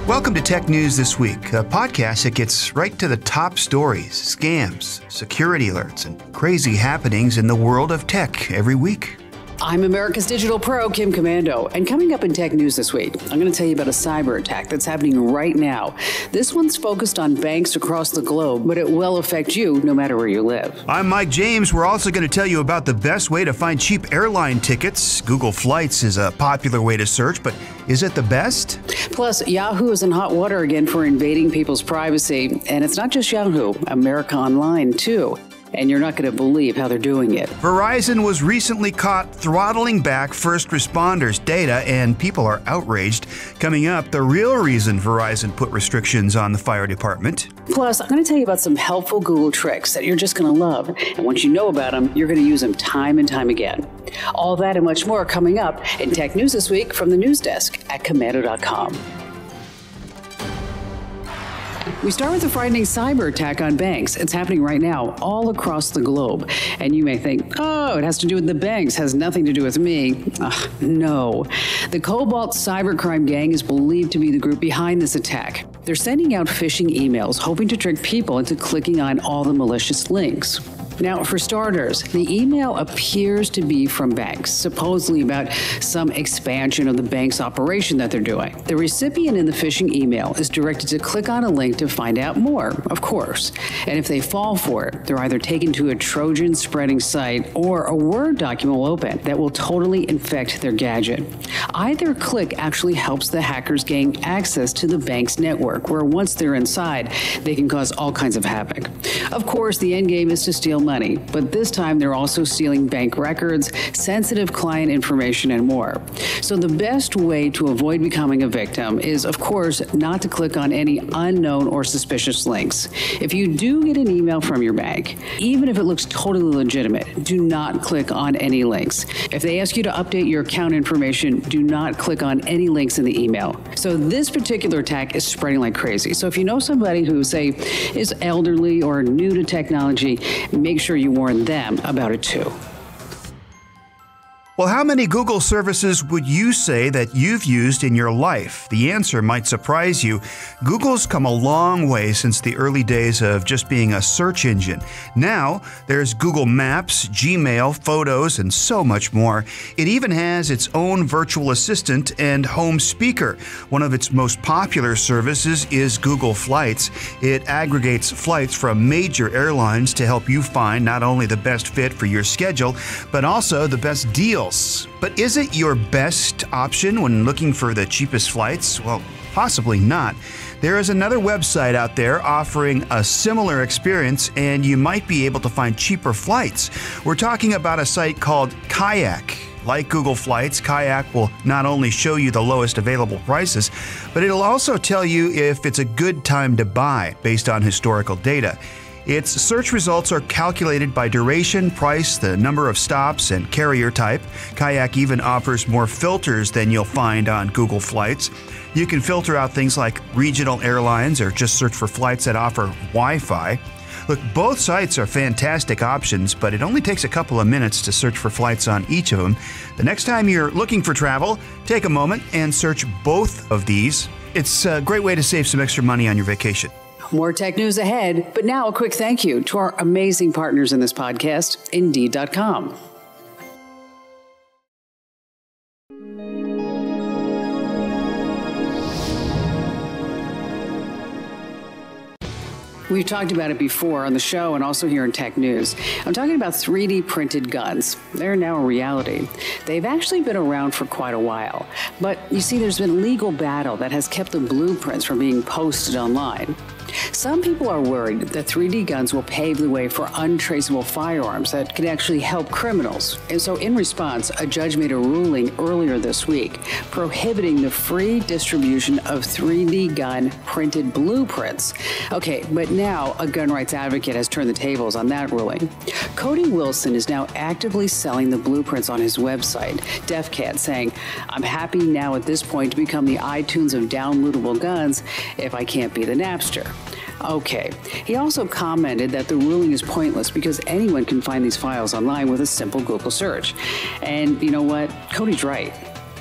Welcome to Tech News This Week, a podcast that gets right to the top stories, scams, security alerts, and crazy happenings in the world of tech every week. I'm America's Digital Pro, Kim Komando, and coming up in Tech News this week, I'm going to tell you about a cyber attack that's happening right now. This one's focused on banks across the globe, but it will affect you no matter where you live. I'm Mike James. We're also going to tell you about the best way to find cheap airline tickets. Google Flights is a popular way to search, but is it the best? Plus, Yahoo is in hot water again for invading people's privacy, and it's not just Yahoo, America Online, too. And you're not going to believe how they're doing it. Verizon was recently caught throttling back first responders' data, and people are outraged. Coming up, the real reason Verizon put restrictions on the fire department. Plus, I'm going to tell you about some helpful Google tricks that you're just going to love. And once you know about them, you're going to use them time and time again. All that and much more coming up in Tech News This Week from the news desk at Komando.com. We start with a frightening cyber attack on banks. It's happening right now all across the globe. And you may think, oh, it has to do with the banks, has nothing to do with me. No. The Cobalt cybercrime gang is believed to be the group behind this attack. They're sending out phishing emails, hoping to trick people into clicking on all the malicious links. Now, for starters, the email appears to be from banks, supposedly about some expansion of the bank's operation that they're doing. The recipient in the phishing email is directed to click on a link to find out more, of course. And if they fall for it, they're either taken to a Trojan spreading site or a Word document will open that will totally infect their gadget. Either click actually helps the hackers gain access to the bank's network, where once they're inside, they can cause all kinds of havoc. Of course, the end game is to steal money, but this time they're also stealing bank records, sensitive client information, and more. So the best way to avoid becoming a victim is, of course, not to click on any unknown or suspicious links. If you do get an email from your bank, even if it looks totally legitimate, do not click on any links. If they ask you to update your account information, do not click on any links in the email. So this particular attack is spreading like crazy. So if you know somebody who, say, is elderly or new to technology, make sure you warn them about it too. Well, how many Google services would you say that you've used in your life? The answer might surprise you. Google's come a long way since the early days of just being a search engine. Now, there's Google Maps, Gmail, Photos, and so much more. It even has its own virtual assistant and home speaker. One of its most popular services is Google Flights. It aggregates flights from major airlines to help you find not only the best fit for your schedule, but also the best deal. But is it your best option when looking for the cheapest flights? Well, possibly not. There is another website out there offering a similar experience, and you might be able to find cheaper flights. We're talking about a site called Kayak. Like Google Flights, Kayak will not only show you the lowest available prices, but it'll also tell you if it's a good time to buy based on historical data. Its search results are calculated by duration, price, the number of stops, and carrier type. Kayak even offers more filters than you'll find on Google Flights. You can filter out things like regional airlines or just search for flights that offer Wi-Fi. Look, both sites are fantastic options, but it only takes a couple of minutes to search for flights on each of them. The next time you're looking for travel, take a moment and search both of these. It's a great way to save some extra money on your vacation. More tech news ahead, but now a quick thank you to our amazing partners in this podcast, Indeed.com. We've talked about it before on the show and also here in Tech News. I'm talking about 3D printed guns. They're now a reality. They've actually been around for quite a while. But you see, there's been legal battle that has kept the blueprints from being posted online. Some people are worried that 3D guns will pave the way for untraceable firearms that could actually help criminals. And so in response, a judge made a ruling earlier this week prohibiting the free distribution of 3D gun printed blueprints. Okay, but now a gun rights advocate has turned the tables on that ruling. Cody Wilson is now actively selling the blueprints on his website, DefCat, saying, "I'm happy now at this point to become the iTunes of downloadable guns if I can't be the Napster." Okay. He also commented that the ruling is pointless because anyone can find these files online with a simple Google search. And you know what? Cody's right.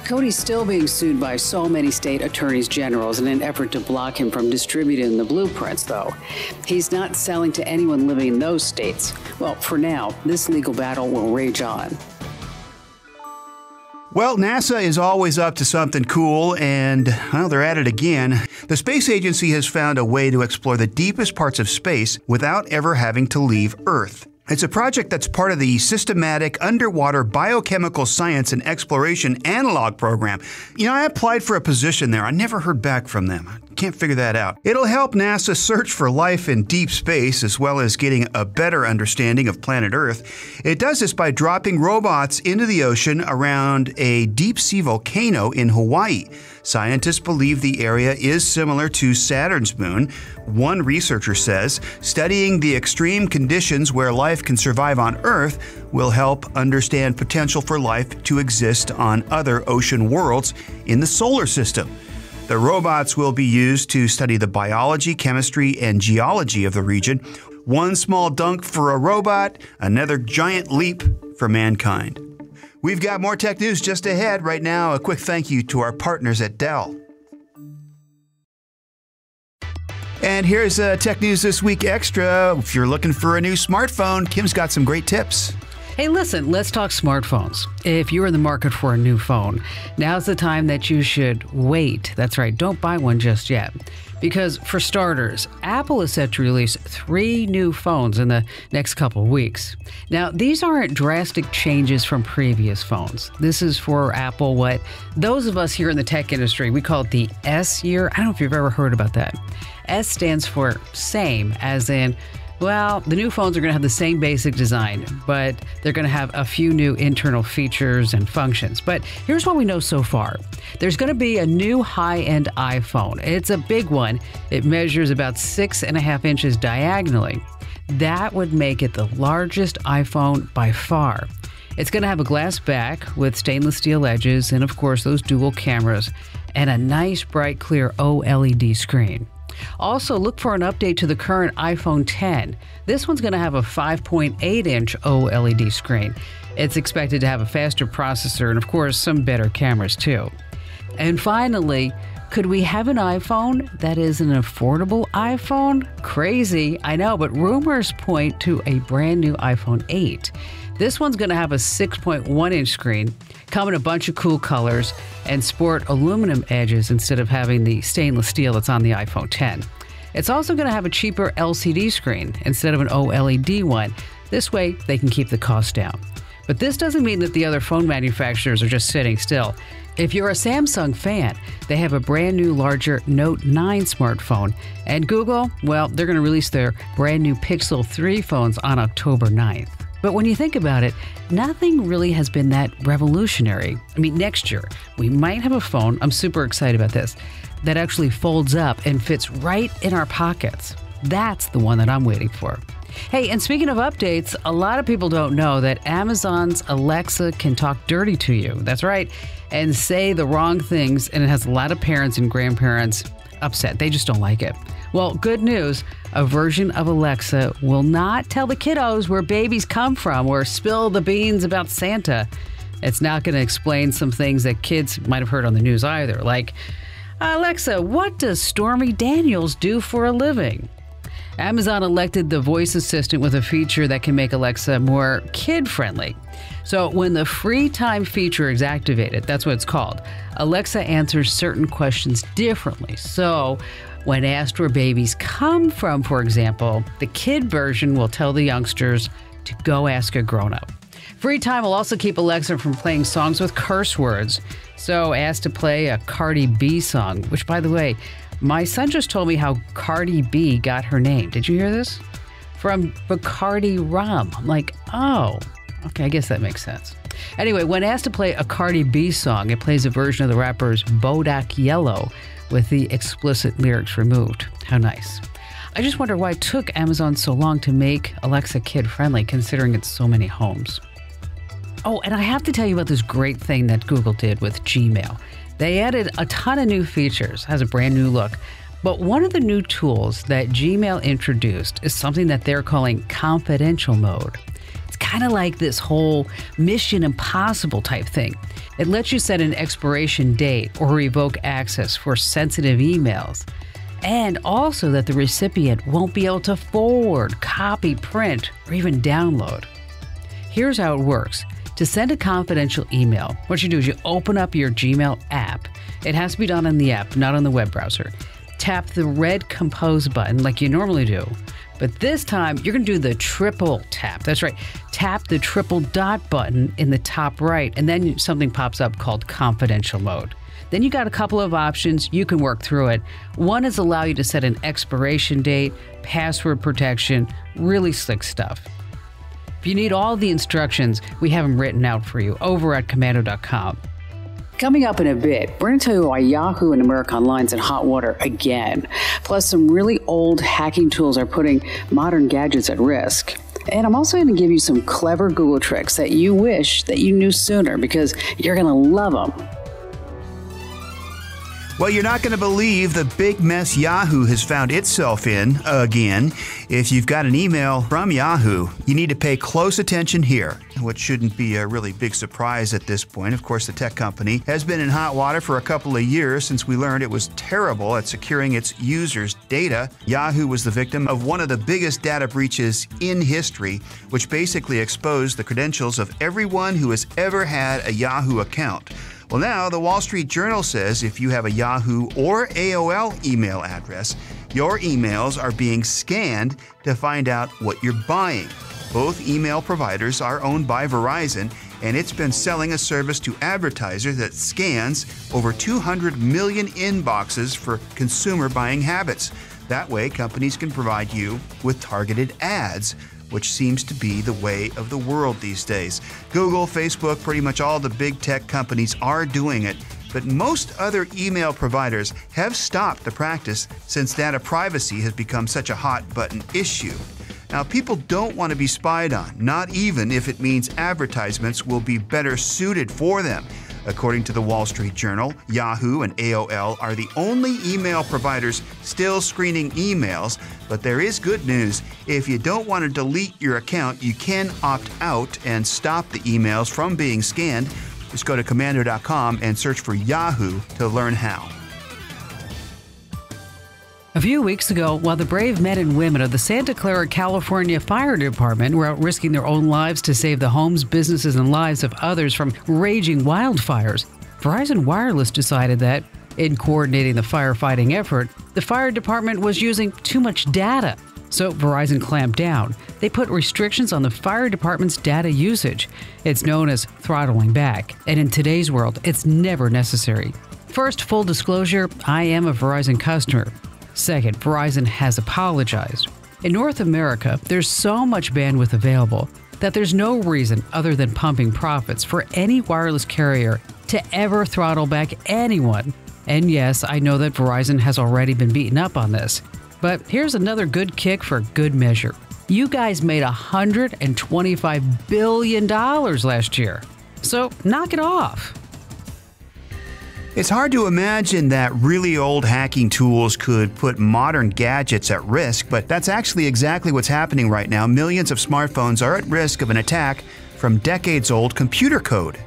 Cody's still being sued by so many state attorneys generals in an effort to block him from distributing the blueprints, though. He's not selling to anyone living in those states. Well, for now, this legal battle will rage on. Well, NASA is always up to something cool, and, well, they're at it again. The space agency has found a way to explore the deepest parts of space without ever having to leave Earth. It's a project that's part of the Systematic Underwater Biochemical Science and Exploration Analog Program. I applied for a position there. I never heard back from them. I can't figure that out. It'll help NASA search for life in deep space as well as getting a better understanding of planet Earth. It does this by dropping robots into the ocean around a deep-sea volcano in Hawaii. Scientists believe the area is similar to Saturn's moon. One researcher says studying the extreme conditions where life can survive on Earth will help understand potential for life to exist on other ocean worlds in the solar system. The robots will be used to study the biology, chemistry, and geology of the region. One small dunk for a robot, another giant leap for mankind. We've got more tech news just ahead. Right now, a quick thank you to our partners at Dell. And here's Tech News This Week Extra. If you're looking for a new smartphone, Kim's got some great tips. Hey, listen, let's talk smartphones. If you're in the market for a new phone, now's the time that you should wait. That's right, don't buy one just yet. Because for starters, Apple is set to release 3 new phones in the next couple of weeks. Now, these aren't drastic changes from previous phones. This is for Apple what those of us here in the tech industry, we call it the S year. I don't know if you've ever heard about that. S stands for same, as in, well, the new phones are going to have the same basic design, but they're going to have a few new internal features and functions. But here's what we know so far. There's going to be a new high-end iPhone. It's a big one. It measures about 6.5 inches diagonally. That would make it the largest iPhone by far. It's going to have a glass back with stainless steel edges and, of course, those dual cameras and a nice, bright, clear OLED screen. Also, look for an update to the current iPhone X. This one's going to have a 5.8-inch OLED screen. It's expected to have a faster processor and, of course, some better cameras, too. And finally, could we have an iPhone that is an affordable iPhone? Crazy, I know, but rumors point to a brand new iPhone 8. This one's going to have a 6.1-inch screen, come in a bunch of cool colors, and sport aluminum edges instead of having the stainless steel that's on the iPhone X. It's also going to have a cheaper LCD screen instead of an OLED one. This way, they can keep the cost down. But this doesn't mean that the other phone manufacturers are just sitting still. If you're a Samsung fan, they have a brand new larger Note 9 smartphone. And Google, well, they're going to release their brand new Pixel 3 phones on October 9th. But when you think about it, nothing really has been that revolutionary. I mean, next year, we might have a phone, I'm super excited about this, that actually folds up and fits right in our pockets. That's the one that I'm waiting for. Hey, and speaking of updates, a lot of people don't know that Amazon's Alexa can talk dirty to you. That's right, and say the wrong things, and it has a lot of parents and grandparents upset. They just don't like it. Well, good news, a version of Alexa will not tell the kiddos where babies come from or spill the beans about Santa. It's not going to explain some things that kids might have heard on the news either, like, Alexa, what does Stormy Daniels do for a living? Amazon elected the voice assistant with a feature that can make Alexa more kid-friendly. So when the free time feature is activated, that's what it's called, Alexa answers certain questions differently. So when asked where babies come from, for example, the kid version will tell the youngsters to go ask a grown-up. Free time will also keep Alexa from playing songs with curse words. So asked to play a Cardi B song, which, by the way, my son just told me how Cardi B got her name. Did you hear this? From Bacardi rum. I'm like, oh, okay, I guess that makes sense. Anyway, when asked to play a Cardi B song, it plays a version of the rapper's Bodak Yellow with the explicit lyrics removed. How nice. I just wonder why it took Amazon so long to make Alexa kid-friendly, considering it's so many homes. Oh, and I have to tell you about this great thing that Google did with Gmail. They added a ton of new features, has a brand new look. But one of the new tools that Gmail introduced is something that they're calling confidential mode. It's It's kind of like this whole Mission Impossible type thing. It lets you set an expiration date or revoke access for sensitive emails. And also that the recipient won't be able to forward, copy, print, or even download. Here's how it works. To send a confidential email, what you do is you open up your Gmail app. It has to be done on the app, not on the web browser. Tap the red compose button like you normally do. But this time, you're going to do the triple tap. That's right. Tap the triple dot button in the top right, and then something pops up called confidential mode. Then you got a couple of options. You can work through it. One is allow you to set an expiration date, password protection, really slick stuff. If you need all the instructions, we have them written out for you over at Komando.com. Coming up in a bit, we're going to tell you why Yahoo and America Online's in hot water again. Plus, some really old hacking tools are putting modern gadgets at risk. And I'm also going to give you some clever Google tricks that you wish that you knew sooner, because you're going to love them. Well, you're not going to believe the big mess Yahoo has found itself in again. If you've got an email from Yahoo, you need to pay close attention here. What shouldn't be a really big surprise at this point. Of course, the tech company has been in hot water for a couple of years since we learned it was terrible at securing its users' data. Yahoo was the victim of one of the biggest data breaches in history, which basically exposed the credentials of everyone who has ever had a Yahoo account. Well, now the Wall Street Journal says if you have a Yahoo or AOL email address, your emails are being scanned to find out what you're buying. Both email providers are owned by Verizon, and it's been selling a service to advertisers that scans over 200 million inboxes for consumer buying habits. That way, companies can provide you with targeted ads, which seems to be the way of the world these days. Google, Facebook, pretty much all the big tech companies are doing it, but most other email providers have stopped the practice since data privacy has become such a hot-button issue. Now, people don't want to be spied on, not even if it means advertisements will be better suited for them. According to the Wall Street Journal, Yahoo and AOL are the only email providers still screening emails, but there is good news. If you don't want to delete your account, you can opt out and stop the emails from being scanned. Just go to Komando.com and search for Yahoo to learn how. A few weeks ago, while the brave men and women of the Santa Clara, California Fire Department were out risking their own lives to save the homes, businesses, and lives of others from raging wildfires, Verizon Wireless decided that, in coordinating the firefighting effort, the fire department was using too much data. So Verizon clamped down. They put restrictions on the fire department's data usage. It's known as throttling back, and in today's world, it's never necessary. First, full disclosure, I am a Verizon customer. Second, Verizon has apologized. In North America, there's so much bandwidth available that there's no reason other than pumping profits for any wireless carrier to ever throttle back anyone. And yes, I know that Verizon has already been beaten up on this. But here's another good kick for good measure. You guys made $125 billion last year. So knock it off. It's hard to imagine that really old hacking tools could put modern gadgets at risk, but that's actually exactly what's happening right now. Millions of smartphones are at risk of an attack from decades-old computer code.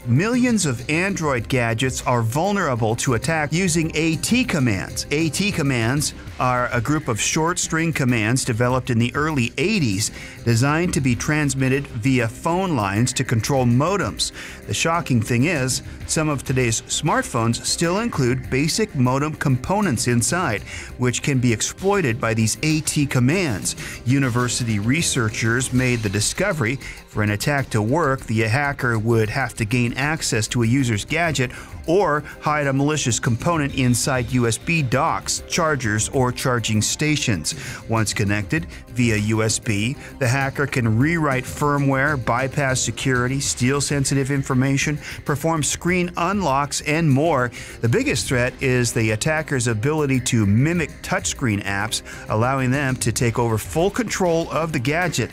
Millions of Android gadgets are vulnerable to attack using AT commands. AT commands are a group of short-string commands developed in the early 80s designed to be transmitted via phone lines to control modems. The shocking thing is, some of today's smartphones still include basic modem components inside, which can be exploited by these AT commands. University researchers made the discovery for an attack to work, the hacker would have to gain access to a user's gadget or hide a malicious component inside USB docks, chargers, or charging stations. Once connected via USB, the hacker can rewrite firmware, bypass security, steal sensitive information, perform screen unlocks, and more. The biggest threat is the attacker's ability to mimic touchscreen apps, allowing them to take over full control of the gadget.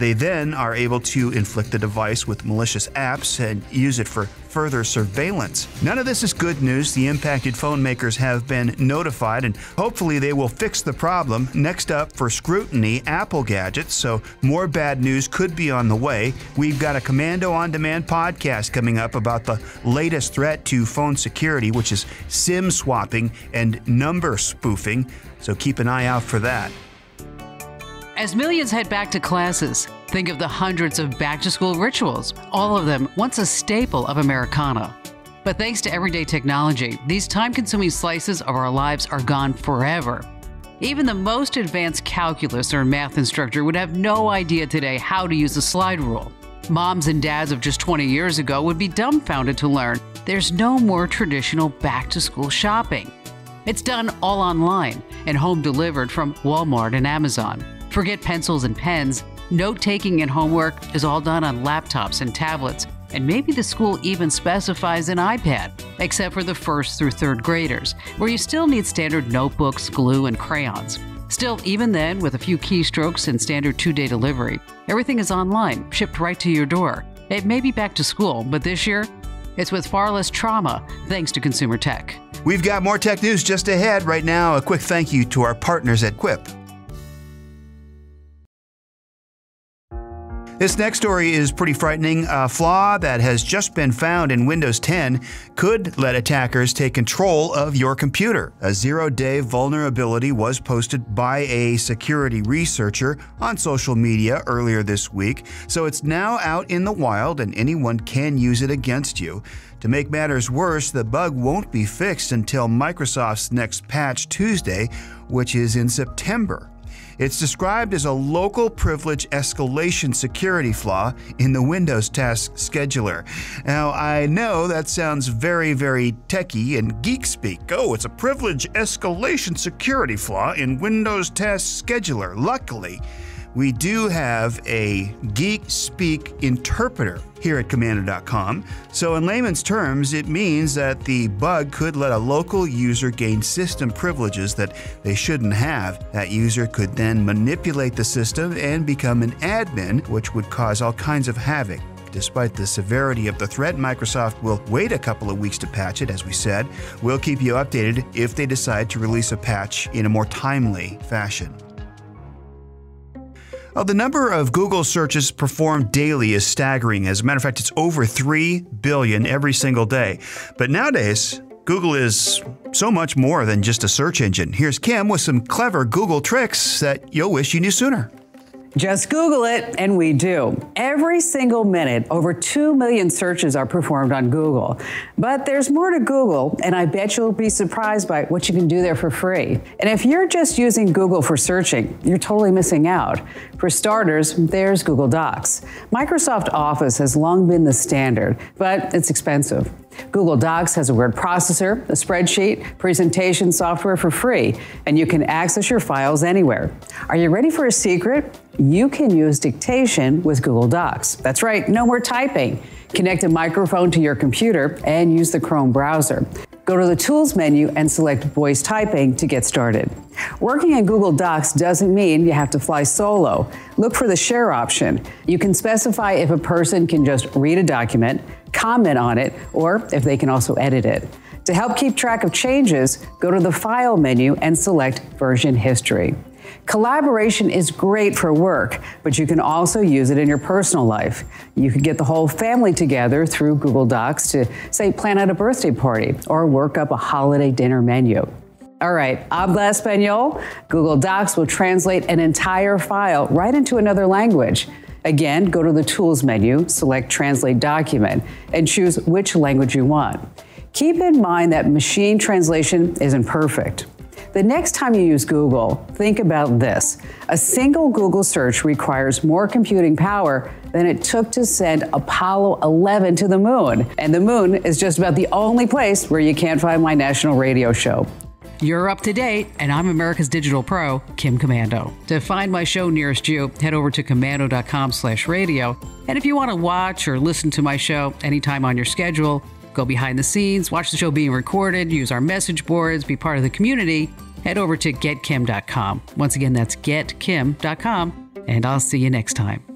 They then are able to inflict the device with malicious apps and use it for further surveillance. None of this is good news. The impacted phone makers have been notified, and hopefully they will fix the problem. Next up for scrutiny, Apple gadgets, so more bad news could be on the way. We've got a Komando On Demand podcast coming up about the latest threat to phone security, which is SIM swapping and number spoofing, so keep an eye out for that. As millions head back to classes, think of the hundreds of back-to-school rituals, all of them once a staple of Americana. But thanks to everyday technology, these time-consuming slices of our lives are gone forever. Even the most advanced calculus or math instructor would have no idea today how to use the slide rule. Moms and dads of just 20 years ago would be dumbfounded to learn there's no more traditional back-to-school shopping. It's done all online and home delivered from Walmart and Amazon. Forget pencils and pens. Note-taking and homework is all done on laptops and tablets, and maybe the school even specifies an iPad, except for the 1st through 3rd graders, where you still need standard notebooks, glue, and crayons. Still, even then, with a few keystrokes and standard 2-day delivery, everything is online, shipped right to your door. It may be back to school, but this year, it's with far less trauma thanks to consumer tech. We've got more tech news just ahead. Right now, a quick thank you to our partners at Quip. This next story is pretty frightening. A flaw that has just been found in Windows 10 could let attackers take control of your computer. A 0-day vulnerability was posted by a security researcher on social media earlier this week, so it's now out in the wild and anyone can use it against you. To make matters worse, the bug won't be fixed until Microsoft's next patch Tuesday, which is in September. It's described as a local privilege escalation security flaw in the Windows Task Scheduler. Now, I know that sounds very, very techie and geek speak. Oh, it's a privilege escalation security flaw in Windows Task Scheduler. Luckily, we do have a geek speak interpreter here at Komando.com. So in layman's terms, it means that the bug could let a local user gain system privileges that they shouldn't have. That user could then manipulate the system and become an admin, which would cause all kinds of havoc. Despite the severity of the threat, Microsoft will wait a couple of weeks to patch it, as we said. We'll keep you updated if they decide to release a patch in a more timely fashion. Well, the number of Google searches performed daily is staggering. As a matter of fact, it's over 3 billion every single day. But nowadays, Google is so much more than just a search engine. Here's Kim with some clever Google tricks that you'll wish you knew sooner. Just Google it, and we do. Every single minute, over 2 million searches are performed on Google. But there's more to Google, and I bet you'll be surprised by what you can do there for free. And if you're just using Google for searching, you're totally missing out. For starters, there's Google Docs. Microsoft Office has long been the standard, but it's expensive. Google Docs has a word processor, a spreadsheet, presentation software for free, and you can access your files anywhere. Are you ready for a secret? You can use dictation with Google Docs. That's right, no more typing. Connect a microphone to your computer and use the Chrome browser. Go to the Tools menu and select Voice Typing to get started. Working in Google Docs doesn't mean you have to fly solo. Look for the Share option. You can specify if a person can just read a document, comment on it, or if they can also edit it. To help keep track of changes, go to the File menu and select Version History. Collaboration is great for work, but you can also use it in your personal life. You could get the whole family together through Google Docs to, say, plan out a birthday party or work up a holiday dinner menu. All right, habla español. Google Docs will translate an entire file right into another language. Again, go to the Tools menu, select Translate Document, and choose which language you want. Keep in mind that machine translation isn't perfect. The next time you use Google, think about this. A single Google search requires more computing power than it took to send Apollo 11 to the moon. And the moon is just about the only place where you can't find my national radio show. You're up to date, and I'm America's Digital Pro, Kim Komando. To find my show nearest you, head over to komando.com/radio. And if you want to watch or listen to my show anytime on your schedule, go behind the scenes, watch the show being recorded, use our message boards, be part of the community, head over to getkim.com. Once again, that's getkim.com, and I'll see you next time.